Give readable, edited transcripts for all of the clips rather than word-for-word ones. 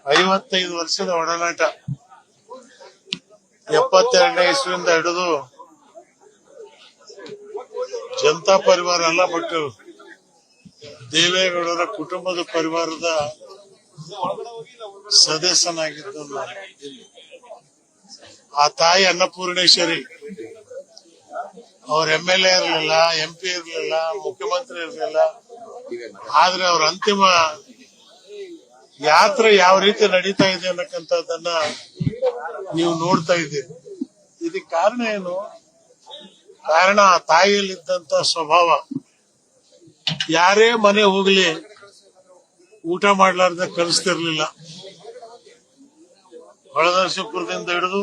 55 ವರ್ಷದ ಒಡನಾಟ 72ನೇ ಇಸ್ವಿಯಿಂದ ಹಿಡಿದು ಜನತಾ ಪರಿವಾರ ಅಲ್ಲ, ಬಟ್ ದೇವೇಗೌಡರ ಕುಟುಂಬದ ಪರಿವಾರದ ಸದಸ್ಯನಾಗಿದ್ದು ನಾನು. ಆ ತಾಯಿ ಅನ್ನಪೂರ್ಣೇಶ್ವರಿ ಅವ್ರ MLA ಇರಲಿಲ್ಲ, MP ಇರಲಿಲ್ಲ, ಮುಖ್ಯಮಂತ್ರಿ ಇರಲಿಲ್ಲ. ಆದ್ರೆ ಅವ್ರ ಅಂತಿಮ ಯಾತ್ರೆ ಯಾವ ರೀತಿ ನಡೀತಾ ಇದೆ ಅನ್ನಕ್ಕಂಥದ್ದನ್ನ ನೀವು ನೋಡ್ತಾ ಇದ್ದೀರಿ. ಇದಕ್ಕೆ ಕಾರಣ ಏನು? ಕಾರಣ ಆ ತಾಯಿಯಲ್ಲಿದ್ದಂತ ಸ್ವಭಾವ. ಯಾರೇ ಮನೆ ಹೋಗ್ಲಿ ಊಟ ಮಾಡ್ಲಾರ್ದ ಕಲಿಸ್ತಿರ್ಲಿಲ್ಲ. ಹೊಳನರಸೀಪುರದಿಂದ ಹಿಡಿದು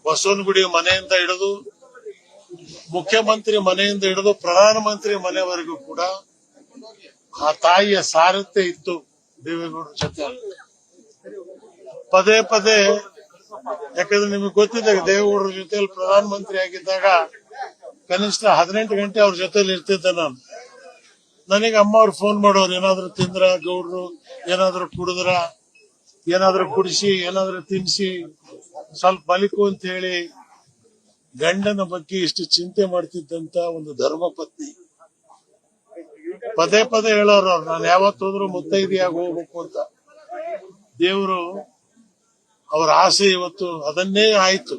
ಬಸವನಗುಡಿ ಮನೆಯಿಂದ ಹಿಡಿದು ಮುಖ್ಯಮಂತ್ರಿ ಮನೆಯಿಂದ ಹಿಡಿದು ಪ್ರಧಾನಮಂತ್ರಿ ಮನೆವರೆಗೂ ಕೂಡ ಆ ತಾಯಿಯ ಸಾರಥ್ಯ ಇತ್ತು ದೇವೇಗೌಡರ ಜೊತೆ. ಪದೇ ಪದೇ, ಯಾಕಂದ್ರೆ ನಿಮಗೆ ಗೊತ್ತಿದೆ, ದೇವೇಗೌಡರ ಜೊತೆಯಲ್ಲಿ ಪ್ರಧಾನಮಂತ್ರಿ ಆಗಿದ್ದಾಗ ಕನಿಷ್ಠ 18 ಗಂಟೆ ಅವ್ರ ಜೊತೆಲಿ ಇರ್ತಿದ್ದೆ ನಾನು. ನನಗೆ ಅಮ್ಮ ಅವ್ರು ಫೋನ್ ಮಾಡೋರು, ಏನಾದ್ರು ತಿಂದ್ರ ಗೌಡ್ರು, ಏನಾದ್ರು ಕುಡಿದ್ರ, ಏನಾದ್ರು ಕುಡಿಸಿ, ಏನಾದ್ರು ತಿನ್ಸಿ, ಸ್ವಲ್ಪ ಬಲಿಕು ಅಂತ ಹೇಳಿ ಗಂಡನ ಬಗ್ಗೆ ಇಷ್ಟು ಚಿಂತೆ ಮಾಡ್ತಿದ್ದಂತ ಒಂದು ಧರ್ಮಪತ್ನಿ. ಪದೇ ಪದೇ ಹೇಳೋರು ಅವ್ರು, ನಾನು ಯಾವತ್ತೋದ್ರು ಮುತ್ತೈದೆಯಾಗಿ ಹೋಗ್ಬೇಕು ಅಂತ. ದೇವರು ಅವರ ಆಸೆ ಇವತ್ತು ಅದನ್ನೇ ಆಯ್ತು.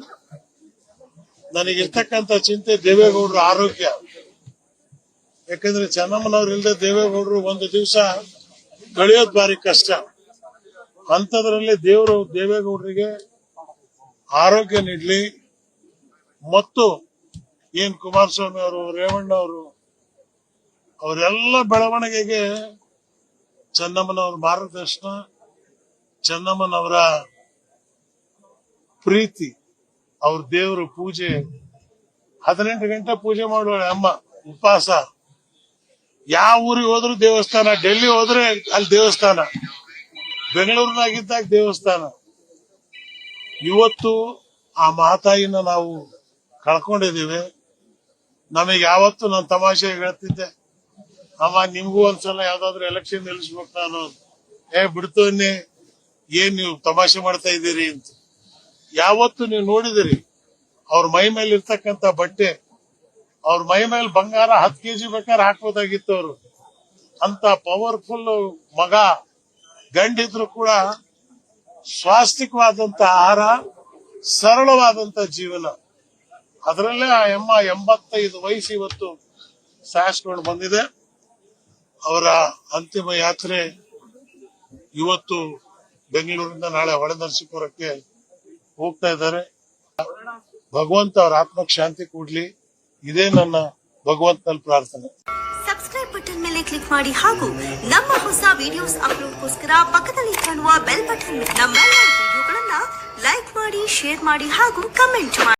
ನನಗಿರ್ತಕ್ಕಂಥ ಚಿಂತೆ ದೇವೇಗೌಡರ ಆರೋಗ್ಯ. ಯಾಕಂದ್ರೆ ಚೆನ್ನಮ್ಮನವ್ರು ಇಲ್ಲದೆ ದೇವೇಗೌಡರು ಒಂದು ದಿವಸ ಕಳೆಯೋದು ಬಾರಿ ಕಷ್ಟ. ಅಂಥದ್ರಲ್ಲಿ ದೇವರು ದೇವೇಗೌಡರಿಗೆ ಆರೋಗ್ಯ ನೀಡ್ಲಿ. ಮತ್ತು ಏನ್ ಕುಮಾರಸ್ವಾಮಿ ಅವರು, ರೇವಣ್ಣ ಅವರು, ಅವರೆಲ್ಲ ಬೆಳವಣಿಗೆಗೆ ಚೆನ್ನಮ್ಮನವರ ಮಾರ್ಗದರ್ಶನ, ಚೆನ್ನಮ್ಮನವರ ಪ್ರೀತಿ, ಅವ್ರ ದೇವರು ಪೂಜೆ. 18 ಗಂಟೆ ಪೂಜೆ ಮಾಡುವ ಅಮ್ಮ, ಉಪವಾಸ. ಯಾವ ಊರಿಗೆ ಹೋದ್ರು ದೇವಸ್ಥಾನ, ಡೆಲ್ಲಿ ಹೋದ್ರೆ ಅಲ್ಲಿ ದೇವಸ್ಥಾನ, ಬೆಂಗಳೂರಿನಾಗಿದ್ದಾಗ ದೇವಸ್ಥಾನ. ಇವತ್ತು ಆ ಮಾತಾಯಿನ ನಾವು ಕಳ್ಕೊಂಡಿದ್ದೀವಿ. ನಮಗೆ ಯಾವತ್ತು ನಾನು ತಮಾಷೆ ಹೇಳ್ತಿದ್ದೆ, ಅಮ್ಮ ನಿಮ್ಗೂ ಒಂದ್ಸಲ ಯಾವ್ದಾದ್ರು ಎಲೆಕ್ಷನ್ ನಿಲ್ಲಿಸ್ಬೇಕು ನಾನು. ಬಿಡ್ತೋನ್ನಿ, ಏನ್ ನೀವು ತಮಾಷೆ ಮಾಡ್ತಾ ಇದ್ದೀರಿ ಅಂತ. ಯಾವತ್ತು ನೀವು ನೋಡಿದಿರಿ ಅವ್ರ ಮೈ ಮೇಲೆ ಇರ್ತಕ್ಕಂಥ ಬಟ್ಟೆ, ಅವ್ರ ಮೈ ಮೇಲೆ ಬಂಗಾರ 10 kg ಬೇಕಾದ್ರೆ ಹಾಕ್ಬೋದಾಗಿತ್ತು ಅವರು. ಅಂತ ಪವರ್ಫುಲ್ ಮಗ. ಗಂಡಿದ್ರು ಕೂಡ ಸ್ವಾಸ್ತಿಕವಾದಂತ ಆಹಾರ, ಸರಳವಾದಂತ ಜೀವನ. ಅದರಲ್ಲೇ ಆ ಅಮ್ಮ 85 ವಯಸ್ಸು ಇವತ್ತು ಸಾಯಿಸ್ಕೊಂಡು ಬಂದಿದೆ. ಅವರ ಅಂತಿಮ ಯಾತ್ರೆ ಇವತ್ತು ಬೆಂಗಳೂರಿಂದ ನಾಳೆ ಹೊಳೆನರಸೀಪುರಕ್ಕೆ ಹೋಗ್ತಾ ಇದ್ದಾರೆ. ಭಗವಂತ ಅವರ ಆತ್ಮಕ್ಕೆ ಶಾಂತಿ ಕೊಡ್ಲಿ, ಇದೇ ನನ್ನ ಭಗವಂತನಲ್ಲಿ ಪ್ರಾರ್ಥನೆ. ಸಬ್ಸ್ಕ್ರೈಬ್ ಬಟನ್ ಮೇಲೆ ಕ್ಲಿಕ್ ಮಾಡಿ ಹಾಗೂ ನಮ್ಮ ಹೊಸ ವಿಡಿಯೋಸ್ ಅಪ್ಲೋಡ್ಗೋಸ್ಕರ ಪಕ್ಕದಲ್ಲಿ ಕಾಣುವ ಬೆಲ್ ಬಟನ್ ನಮ್ಮೆಲ್ಲ ವಿಡಿಯೋಗಳನ್ನ ಲೈಕ್ ಮಾಡಿ, ಶೇರ್ ಮಾಡಿ ಹಾಗೂ ಕಮೆಂಟ್ ಮಾಡಿ.